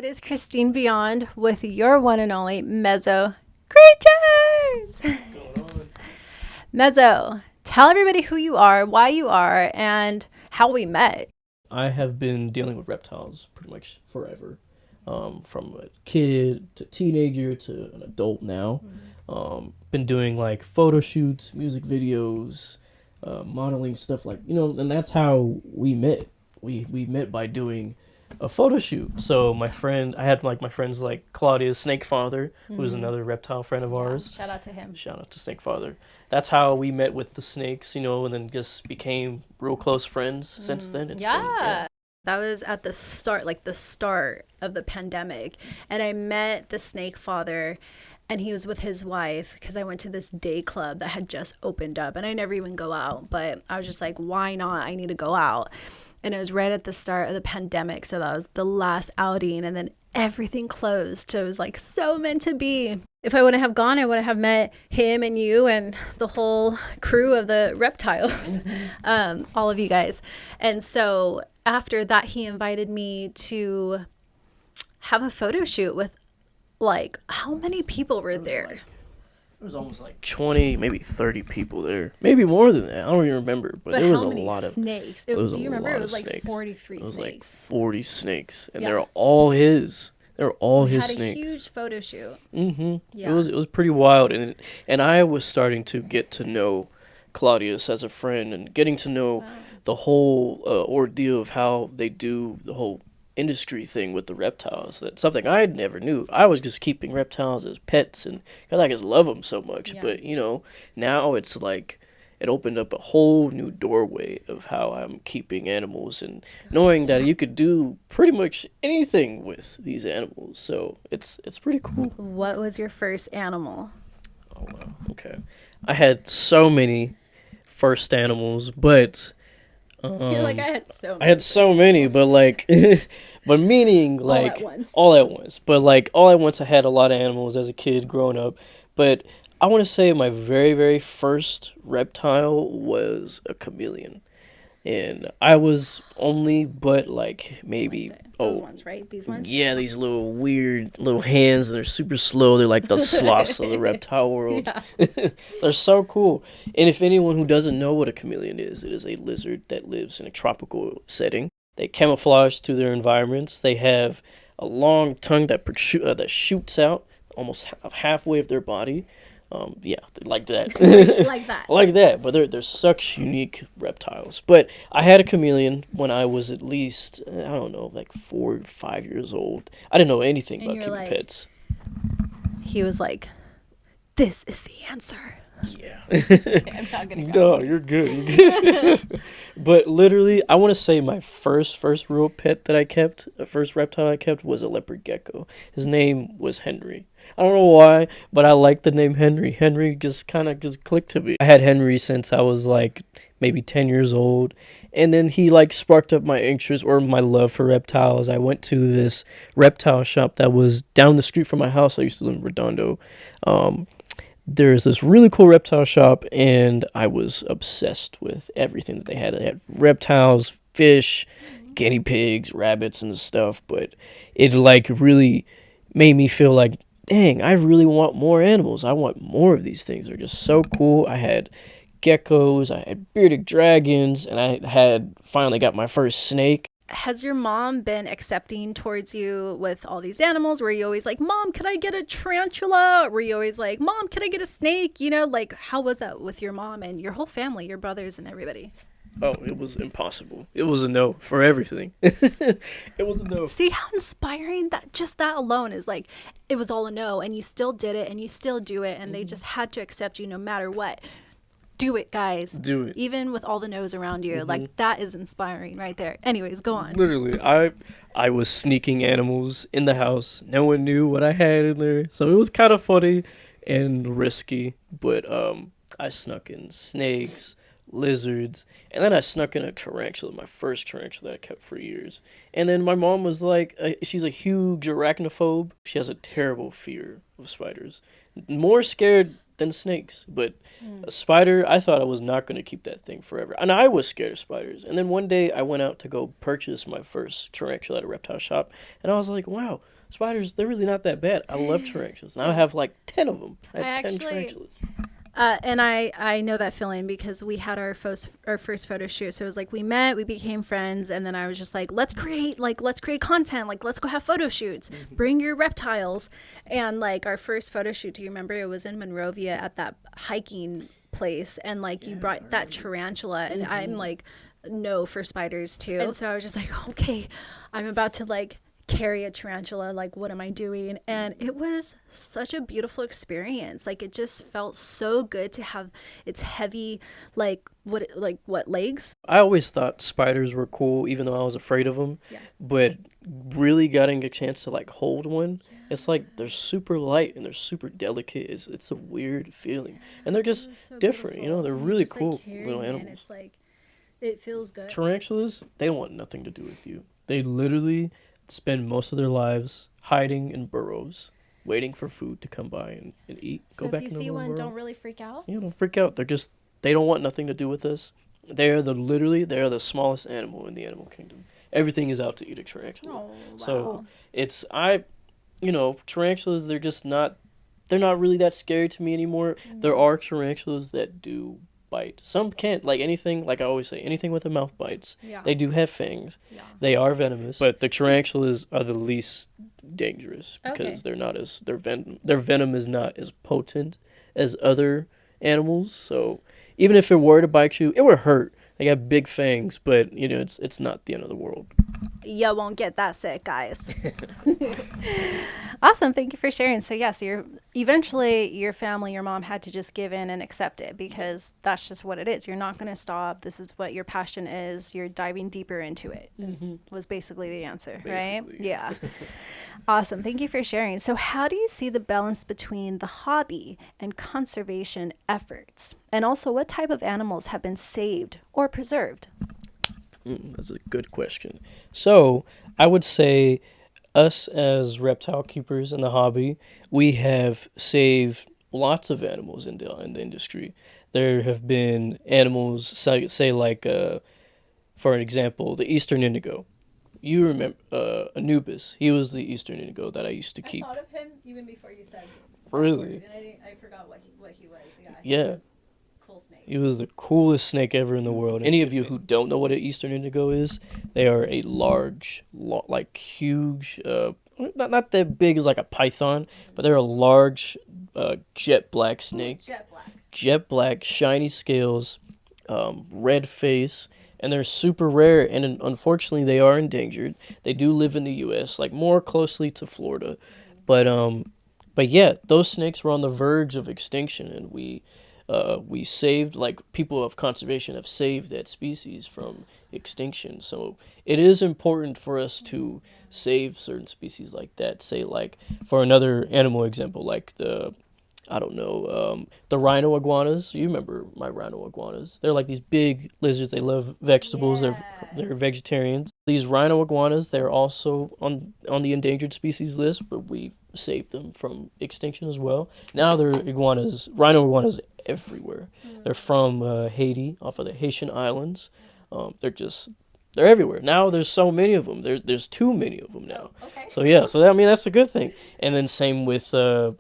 It is Christine Beyond with your one and only Mezzo Creatures. Mezzo, tell everybody who you are, why you are, and how we met. I have been dealing with reptiles pretty much forever, from a kid to teenager to an adult now. Been doing like photo shoots, music videos, modeling stuff and that's how we met. We met by doing a photo shoot. So I had like my friends like Claudia's Snake Father, who's another reptile friend of ours. Shout out to him. Shout out to Snake Father. That's how we met with the snakes, and then just became real close friends since then. That was at the start, like the start of the pandemic. And I met the Snake Father, and he was with his wife because I went to this day club that had just opened up. And I never even go out, but I was just like, why not? I need to go out. And it was right at the start of the pandemic. So that was the last outing. And then everything closed. So it was like so meant to be. If I wouldn't have gone, I wouldn't have met him and you and the whole crew of the reptiles, all of you guys. And so after that, he invited me to have a photo shoot with, like, how many people were there? It was almost like 20, maybe 30 people there. Maybe more than that. I don't even remember. But there was a lot of snakes. Do you remember? It was like 43 snakes. It was like 40 snakes. And they're all his. They're all his snakes. We had a huge photo shoot. Yeah. It was pretty wild. And I was starting to get to know Claudius as a friend and getting to know the whole ordeal of how they do the whole industry thing with the reptiles. That's something I never knew. I was just keeping reptiles as pets and because I just love them so much. But now it's like it opened up a whole new doorway of how I'm keeping animals and knowing that you could do pretty much anything with these animals. So it's pretty cool. What was your first animal? Oh wow. Okay. I had so many first animals, but You're like, I I had so many, but like, but meaning like all at once. But like all at once, I had a lot of animals as a kid growing up. But I want to say my very, very first reptile was a chameleon, and I was only but like maybe those ones, right? These ones. Yeah, these little weird little hands. They're super slow. They're like the sloths of the reptile world. Yeah. They're so cool. And if anyone who doesn't know what a chameleon is, it is a lizard that lives in a tropical setting. They camouflage to their environments. They have a long tongue that shoots out almost halfway of their body. Like that. Like that. Like that. But they're such unique reptiles. But I had a chameleon when I was at least, I don't know, like 4 or 5 years old. I didn't know anything about keeping pets. He was like, this is the answer. Yeah. Okay, I'm not gonna go. No, you're good. You're good. But literally, I want to say my first real pet that I kept, the first reptile I kept was a leopard gecko. His name was Henry. I don't know why, but I like the name Henry. Henry just kind of just clicked to me. I had Henry since I was like maybe 10 years old. And then he like sparked up my interest or my love for reptiles. I went to this reptile shop that was down the street from my house. I used to live in Redondo. There's this really cool reptile shop, and I was obsessed with everything that they had. They had reptiles, fish, guinea pigs, rabbits, and stuff. But it like really made me feel like, dang, I really want more animals. I want more of these things. They're just so cool. I had geckos, I had bearded dragons, and I had finally got my first snake. Has your mom been accepting towards you with all these animals? Were you always like, Mom, could I get a tarantula? Were you always like, Mom, could I get a snake? Like, how was that with your mom and your whole family, your brothers and everybody? Oh, it was impossible. It was a no for everything. It was a no. See how inspiring that alone is. Like, it was all a no, and you still did it, and you still do it, and they just had to accept you no matter what. Do it, guys. Do it. Even with all the no's around you. Like, that is inspiring right there. Anyways, go on. Literally, I was sneaking animals in the house. No one knew what I had in there. So it was kind of funny and risky. But I snuck in snakes, lizards, and then I snuck in a tarantula, my first tarantula that I kept for years. And then my mom was like, she's a huge arachnophobe. She has a terrible fear of spiders. More scared than snakes. But a spider, I thought I was not going to keep that thing forever. And I was scared of spiders. And then one day I went out to go purchase my first tarantula at a reptile shop. And I was like, wow, spiders, they're really not that bad. I love tarantulas. And I have like 10 of them. I have 10 tarantulas. And I know that feeling because we had our first photo shoot. So it was like we met, we became friends, and then I was just like, let's create content, like let's go have photo shoots. Bring your reptiles. And like our first photo shoot, do you remember? It was in Monrovia at that hiking place, and like you brought that tarantula, and I'm like no for spiders too. And so I was just like, okay, I'm about to like carry a tarantula, like what am I doing? And it was such a beautiful experience. Like it just felt so good to have its heavy what legs. I always thought spiders were cool, even though I was afraid of them. Yeah. But really getting a chance to like hold one, it's like they're super light and they're super delicate. It's a weird feeling, and they're just So different. beautiful. You know, they're And really just, cool like, carrying little it, animals. it's like it feels good. Tarantulas, they want nothing to do with you. They literally spend most of their lives hiding in burrows, waiting for food to come by and eat. So Go back if you into see the one, burrow. don't really freak out. You know, don't freak out. They don't want nothing to do with us. They are the smallest animal in the animal kingdom. Everything is out to eat a tarantula. Oh, wow. So tarantulas, they're not really that scary to me anymore. There are tarantulas that do bite. Some can't, like anything, like I always say, anything with a mouth bites. Yeah. They do have fangs. Yeah. They are venomous, but the tarantulas are the least dangerous because Okay. they're not as their venom is not as potent as other animals. So even if it were to bite you, it would hurt. They got big fangs, but you know it's not the end of the world. You won't get that sick, guys. Awesome. Thank you for sharing. So yes, eventually your family, your mom had to just give in and accept it because that's just what it is. You're not going to stop. This is what your passion is. You're diving deeper into it. Was basically the answer, right? Basically. Yeah. Awesome. Thank you for sharing. So how do you see the balance between the hobby and conservation efforts? And also what type of animals have been saved or preserved? That's a good question. So I would say us as reptile keepers in the hobby, we have saved lots of animals in the industry. There have been animals, say like, for an example, the Eastern indigo. You remember Anubis. He was the Eastern indigo that I used to keep. I thought of him even before you said Really? and I forgot what he was. Yeah. Cool snake. He was the coolest snake ever in the world. Any of you who don't know what an Eastern indigo is, they are a large, like huge, not that big as like a python, but they're a large, jet black snake. Jet black, shiny scales, red face, and they're super rare. And unfortunately, they are endangered. They do live in the U.S., like more closely to Florida, but yeah, those snakes were on the verge of extinction, and we saved, like people of conservation have saved that species from extinction. So it is important for us to save certain species like that. Say like for another animal example, like the rhino iguanas. You remember my rhino iguanas. They're like these big lizards. They love vegetables. Yeah. They're vegetarians. These rhino iguanas, they're also on the endangered species list, but we saved them from extinction as well. Now there are rhino iguanas everywhere. They're from Haiti, off of the Haitian islands. They're everywhere. Now there's so many of them. There's too many of them now. Okay. So yeah, I mean that's a good thing. And then same with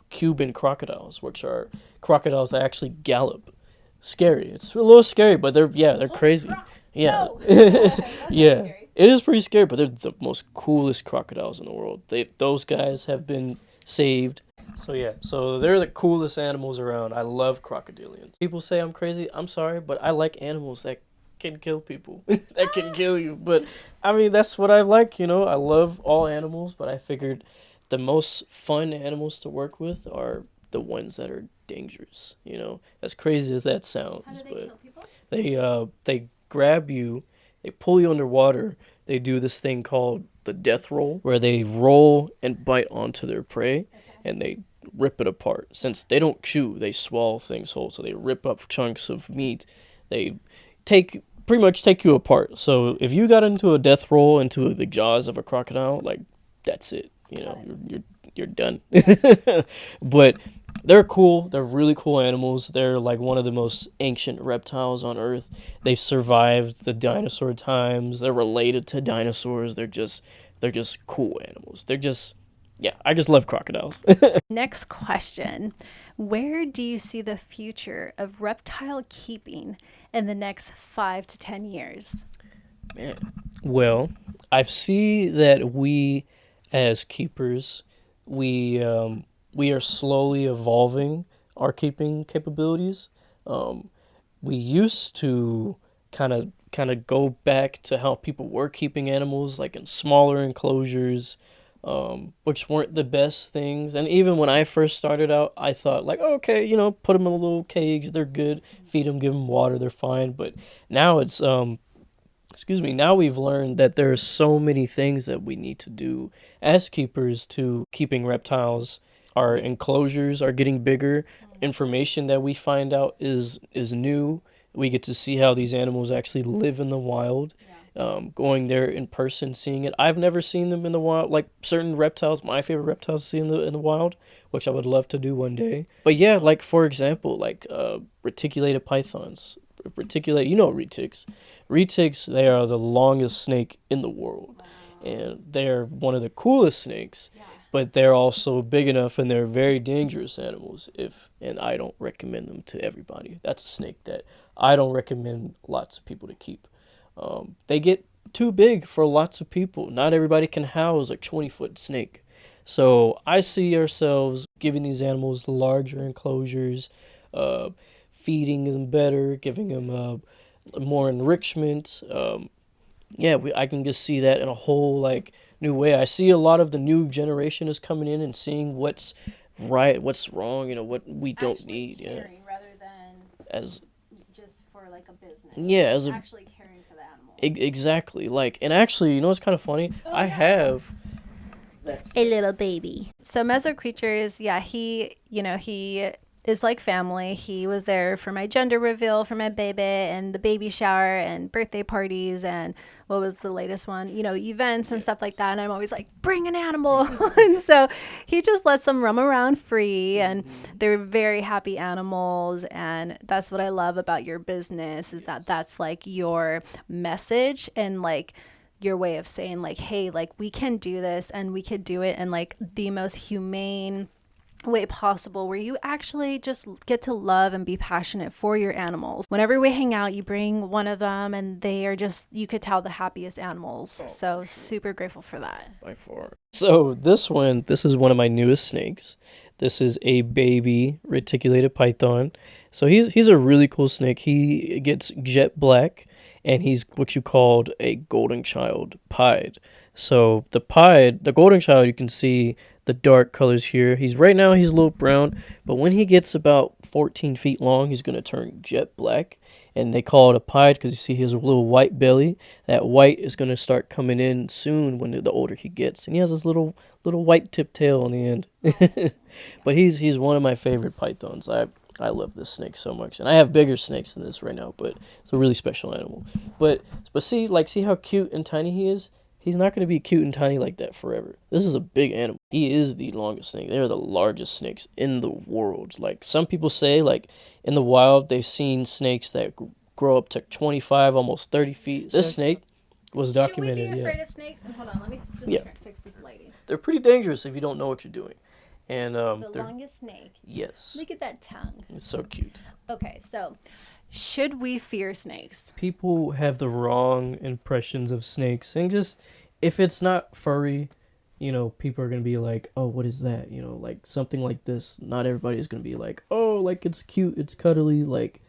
Cuban crocodiles, which are crocodiles that actually gallop. Scary. It's a little scary, but they're crazy. Yeah. No. Okay, Yeah. scary. It is pretty scary, but they're the most coolest crocodiles in the world. Those guys have been saved. So yeah, they're the coolest animals around. I love crocodilians. People say I'm crazy. I'm sorry, but I like animals that can kill people. That can kill you. But I mean, that's what I like, you know. I love all animals, but I figured the most fun animals to work with are the ones that are dangerous, you know. As crazy as that sounds, How do they but kill people? they grab you, they pull you underwater. They do this thing called the death roll, where they roll and bite onto their prey, and they rip it apart. Since they don't chew, they swallow things whole. So they rip up chunks of meat. They pretty much take you apart. So if you got into a death roll into the jaws of a crocodile, like that's it. You know, you're done. But They're cool. They're really cool animals. They're like one of the most ancient reptiles on Earth. They've survived the dinosaur times. They're related to dinosaurs. They're just cool animals. They're just yeah. I just love crocodiles. Next question. Where do you see the future of reptile keeping in the next 5 to 10 years? Man. Well, I see that we as keepers, we we are slowly evolving our keeping capabilities. Um, we used to kind of go back to how people were keeping animals, like in smaller enclosures, which weren't the best things. And even when I first started out, I thought like, oh, okay, put them in a little cage, they're good. Feed them, give them water, they're fine. But now it's excuse me, now we've learned that there are so many things that we need to do as keepers to keeping reptiles. Our enclosures are getting bigger. Information that we find out is new. We get to see how these animals actually live in the wild. Going there in person, seeing it. I've never seen them in the wild. Like certain reptiles, my favorite reptiles to see in the wild, which I would love to do one day. But yeah, like for example, like reticulated pythons. Reticulate, retics. Retics, they are the longest snake in the world, and they're one of the coolest snakes. But they're also big enough, and they're very dangerous animals. And I don't recommend them to everybody. That's a snake that I don't recommend lots of people to keep. They get too big for lots of people. Not everybody can house a 20-foot snake. So I see ourselves giving these animals larger enclosures, uh, feeding them better, giving them more enrichment. Yeah, I can just see that in a whole like new way. I see a lot of the new generation is coming in and seeing what's right, what's wrong, what we don't Actually need. Yeah, caring rather than as just for like a business. yeah, as a Actually caring for the animal. exactly like, and actually, what's kind of funny? I have A little baby. So Meso Creatures, yeah, he is like family. He was there for my gender reveal for my baby and the baby shower and birthday parties and what was the latest one? Events and stuff like that. And I'm always like, bring an animal. And so he just lets them roam around free and they're very happy animals. And that's what I love about your business is that that's like your message and like your way of saying like, hey, like we can do this and we could do it in like the most humane way possible where you actually just get to love and be passionate for your animals. Whenever we hang out, you bring one of them and they are just, you could tell, the happiest animals. So super grateful for that. by far. So this is one of my newest snakes. This is a baby reticulated python. So he's a really cool snake. He gets jet black, and he's what you called a golden child pied. So the golden child, you can see the dark colors here. He's right now he's a little brown, but when he gets about 14 feet long, he's gonna turn jet black. And they call it a pied because you see he has a little white belly. That white is gonna start coming in soon when the older he gets, and he has this little white tip tail on the end. But he's one of my favorite pythons. I love this snake so much, and I have bigger snakes than this right now, but it's a really special animal. But see how cute and tiny he is. He's not going to be cute and tiny like that forever. This is a big animal. He is the longest snake. They are the largest snakes in the world. Like some people say, like in the wild, they've seen snakes that grow up to 25, almost 30 feet. This snake was documented. Should we be afraid of snakes? And hold on, let me just fix this lighting. They're pretty dangerous if you don't know what you're doing. And The longest snake. yes, Look at that tongue. it's so cute. Okay, so should we fear snakes? People have the wrong impressions of snakes, and just if it's not furry, people are gonna be like, oh, what is that? Like something like this. Not everybody is gonna be like, oh, like it's cute, it's cuddly. Like,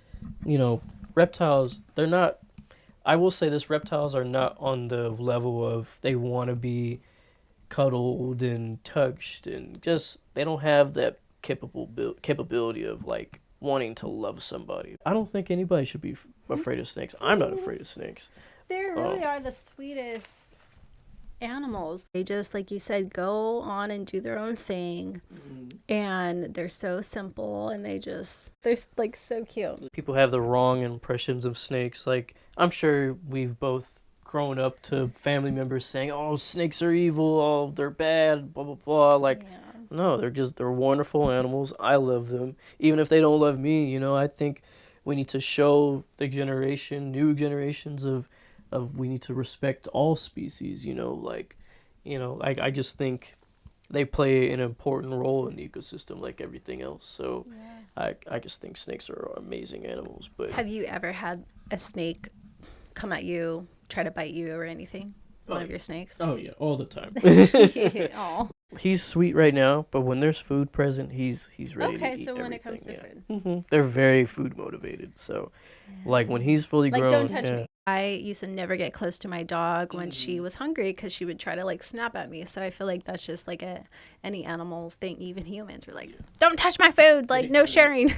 reptiles, they're not. I will say this: reptiles are not on the level of they want to be cuddled and touched, and just they don't have that capability of like wanting to love somebody. I don't think anybody should be afraid of snakes. I'm not afraid of snakes. They really are the sweetest animals. They just, like you said, go on and do their own thing. And they're so simple and they're like so cute. People have the wrong impressions of snakes. Like, I'm sure we've both grown up to family members saying, oh, snakes are evil, oh, they're bad, blah, blah, blah. Like, No, they're wonderful animals. I love them. Even if they don't love me, I think we need to show new generations of we need to respect all species, like, I just think they play an important role in the ecosystem like everything else. So Yeah. I just think snakes are amazing animals, but Have you ever had a snake come at you, try to bite you or anything? oh One of yeah. your snakes? Oh yeah, all the time. Oh. He's sweet right now, but when there's food present, he's ready to Okay, eat so when it everything. comes to Yeah, food. they're very food motivated. So, like when he's fully Like, grown, don't touch yeah. me. I used to never get close to my dog when she Mhm. was hungry because she would try to like snap at me. So I feel like that's just like any animal's thing. Even humans are like, don't touch my food, like no sharing.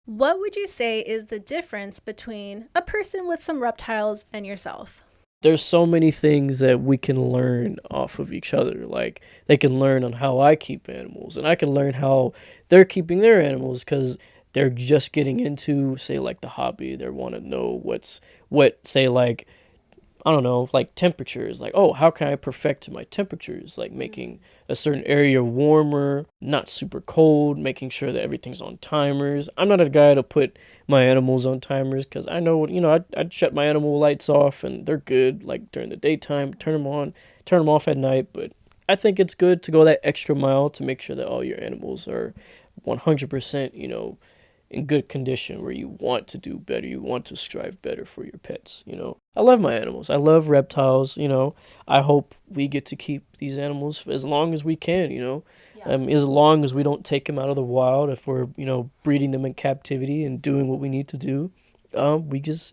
What would you say is the difference between a person with some reptiles and yourself? There's so many things that we can learn off of each other. Like they can learn on how I keep animals, and I can learn how they're keeping their animals because they're just getting into, say, like the hobby. They want to know say, like, I don't know, like temperatures. Like, oh, how can I perfect my temperatures? Like making a certain area warmer, not super cold, making sure that everything's on timers. I'm not a guy to put my animals on timers because I know, I'd shut my animal lights off and they're good, like during the daytime, turn them on, turn them off at night. But I think it's good to go that extra mile to make sure that all your animals are 100%, in good condition where you want to do better, you want to strive better for your pets. I love my animals. I love reptiles. I hope we get to keep these animals for as long as we can. As long as we don't take them out of the wild, if we're, breeding them in captivity and doing what we need to do, we just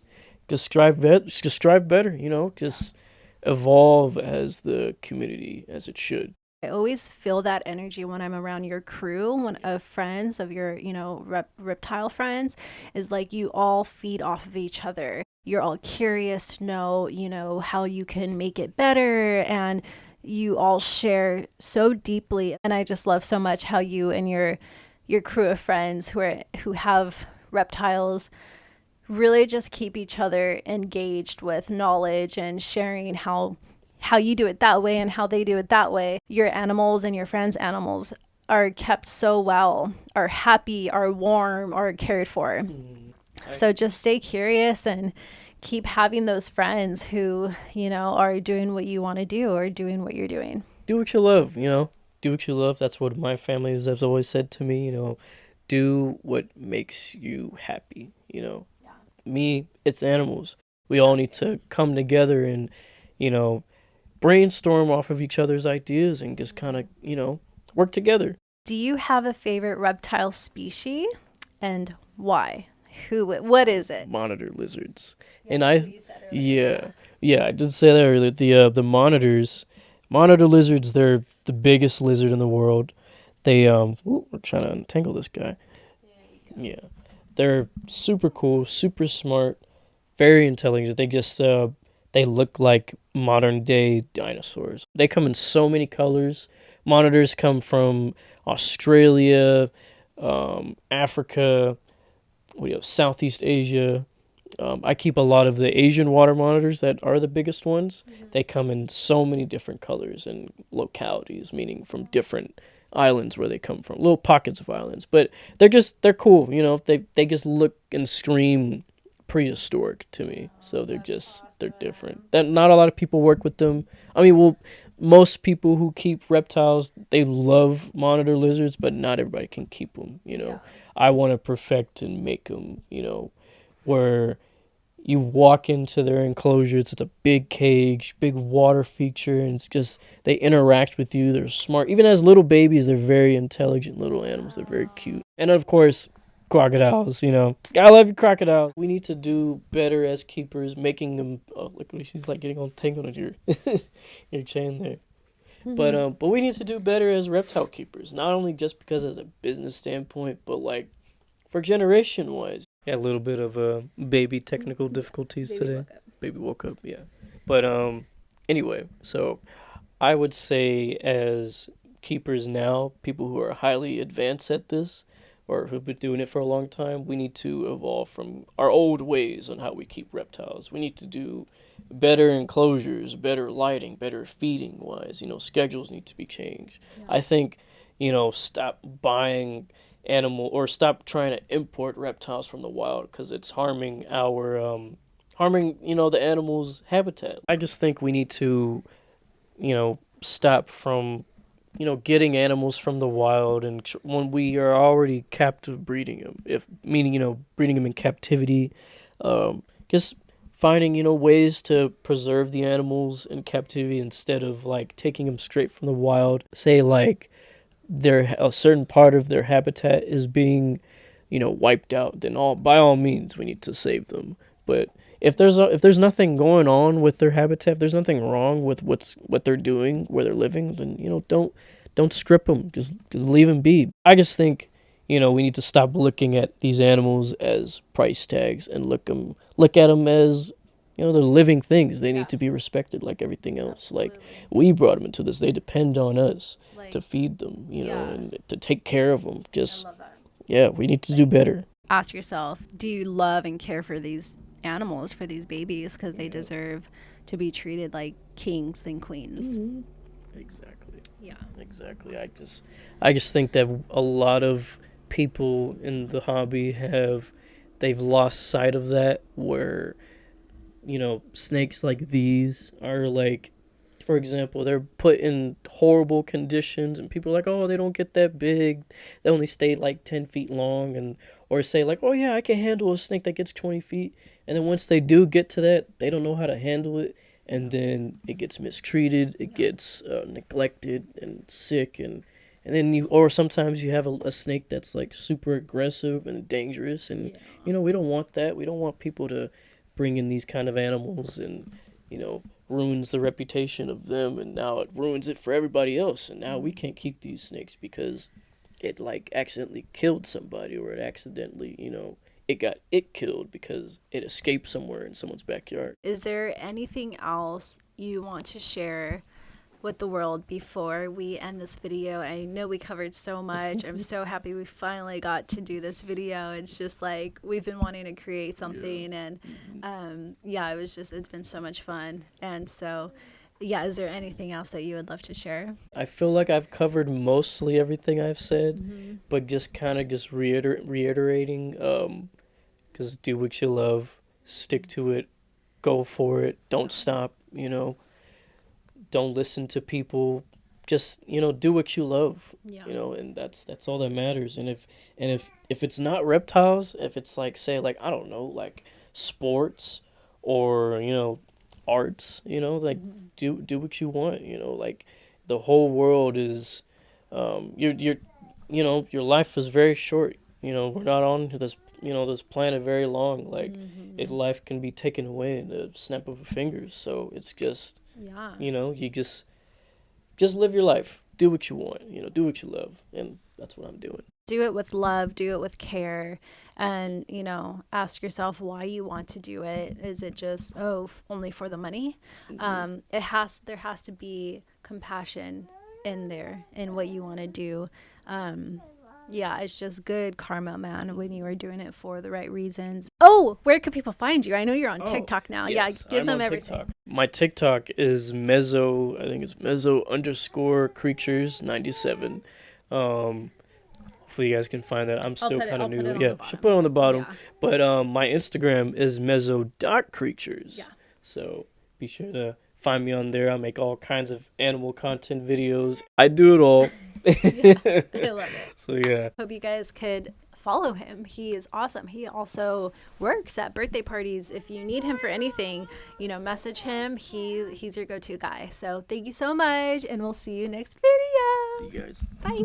strive better, just evolve as the community as it should. I always feel that energy when I'm around your crew, one of friends of your, reptile friends, is like you all feed off of each other. You're all curious to know, how you can make it better, and you all share so deeply. And I just love so much how you and your crew of friends who have reptiles really just keep each other engaged with knowledge and sharing how you do it that way and how they do it that way. Your animals and your friends' animals are kept so well, are happy, are warm, are cared for. So just stay curious and keep having those friends who, are doing what you want to do or doing what you're doing. Do what you love. Do what you love. That's what my family has always said to me. Do what makes you happy. Me, it's animals. We all need to come together and, you know, brainstorm off of each other's ideas and just kind of, work together. Do you have a favorite reptile species and why? What is it? Monitor lizards. And yeah, I did say that earlier. The monitor lizards, they're the biggest lizard in the world. We're trying to untangle this guy. Yeah. They're super cool, super smart, very intelligent. They look like modern day dinosaurs. They come in so many colors. Monitors come from Australia, Africa, Southeast Asia. I keep a lot of the Asian water monitors that are the biggest ones. They come in so many different colors and localities, meaning from different islands where they come from, little pockets of islands. But they're cool. They just look and scream prehistoric to me. So they're different. That not a lot of people work with them. I mean, well, most people who keep reptiles, they love monitor lizards, but not everybody can keep them. I want to perfect and make them, where you walk into their enclosure, it's a big cage, big water feature, and it's just, they interact with you, they're smart. Even as little babies, they're very intelligent little animals, they're very cute. And of course, crocodiles. I love you, crocodiles. We need to do better as keepers, making them, oh, look, she's like getting all tangled in your chain there. But we need to do better as reptile keepers, not only just because as a business standpoint, but like for generation wise. Yeah, a little bit of baby technical difficulties today. Baby woke up, yeah. But anyway, so I would say as keepers now, people who are highly advanced at this or who've been doing it for a long time, we need to evolve from our old ways on how we keep reptiles. We need to do better enclosures, better lighting, better feeding wise. Schedules need to be changed. I think stop buying animal or stop trying to import reptiles from the wild because it's harming the animals' habitat. I just think we need to, stop from, getting animals from the wild and when we are already captive breeding them, if meaning, breeding them in captivity, just finding, ways to preserve the animals in captivity instead of like taking them straight from the wild. Say like a certain part of their habitat is being, wiped out, then by all means we need to save them. But if there's nothing going on with their habitat, if there's nothing wrong with what they're doing, where they're living, then don't strip them. Just leave them be. I just think we need to stop looking at these animals as price tags and look at them as they're living things. They need to be respected like everything else. Absolutely. Like we brought them into this. They depend on us Like, to feed them, yeah. and to take care of them. I Just love that. yeah, we need to do better. Ask yourself, do you love and care for these animals, for these babies, because they Yeah. deserve to be treated like kings and queens? Exactly. Yeah. Exactly. I just think that a lot of people in the hobby they've lost sight of that where snakes like these are like, for example, they're put in horrible conditions and people are like, oh, they don't get that big, they only stay like 10 feet long, and or say like, oh yeah, I can handle a snake that gets 20 feet, and then once they do get to that, they don't know how to handle it, and then it gets mistreated, it gets neglected and sick, and then or sometimes you have a snake that's like super aggressive and dangerous, and we don't want that. We don't want people to bring in these kind of animals, and ruins the reputation of them, and now it ruins it for everybody else, and now we can't keep these snakes because it like accidentally killed somebody, or it accidentally it killed because it escaped somewhere in someone's backyard. Is there anything else you want to share with the world before we end this video? I know we covered so much. I'm so happy we finally got to do this video. It's just like we've been wanting to create something, and it's been so much fun. And so is there anything else that you would love to share? I feel like I've covered mostly everything I've said, but just kind of just reiterating, because do what you love, stick to it, go for it, don't stop, don't listen to people, just do what you love, and that's all that matters. And if it's not reptiles, if it's like, say, like, I don't know, like sports or arts, like do what you want, like the whole world is your life is very short. We're not on this planet very long. Like life can be taken away in the snap of a fingers. So it's just you just live your life. Do what you want. Do what you love, and that's what I'm doing. Do it with love, do it with care, and ask yourself why you want to do it. Is it just only for the money? There has to be compassion in there in what you want to do. It's just good karma, man, when you are doing it for the right reasons. Oh, where could people find you? I know you're on TikTok now. Yes, Give I'm them on everything. TikTok. My TikTok is mezzo_creatures97. Hopefully you guys can find that. I'm still kind of new. Yeah, should put it on the bottom. Yeah. But my Instagram is mezzo.creatures. Yeah. So be sure to find me on there. I make all kinds of animal content videos. I do it all. I love it. So yeah. Hope you guys could follow him. He is awesome. He also works at birthday parties. If you need him for anything, message him. He's your go-to guy. So thank you so much, and we'll see you next video. See you guys. Bye.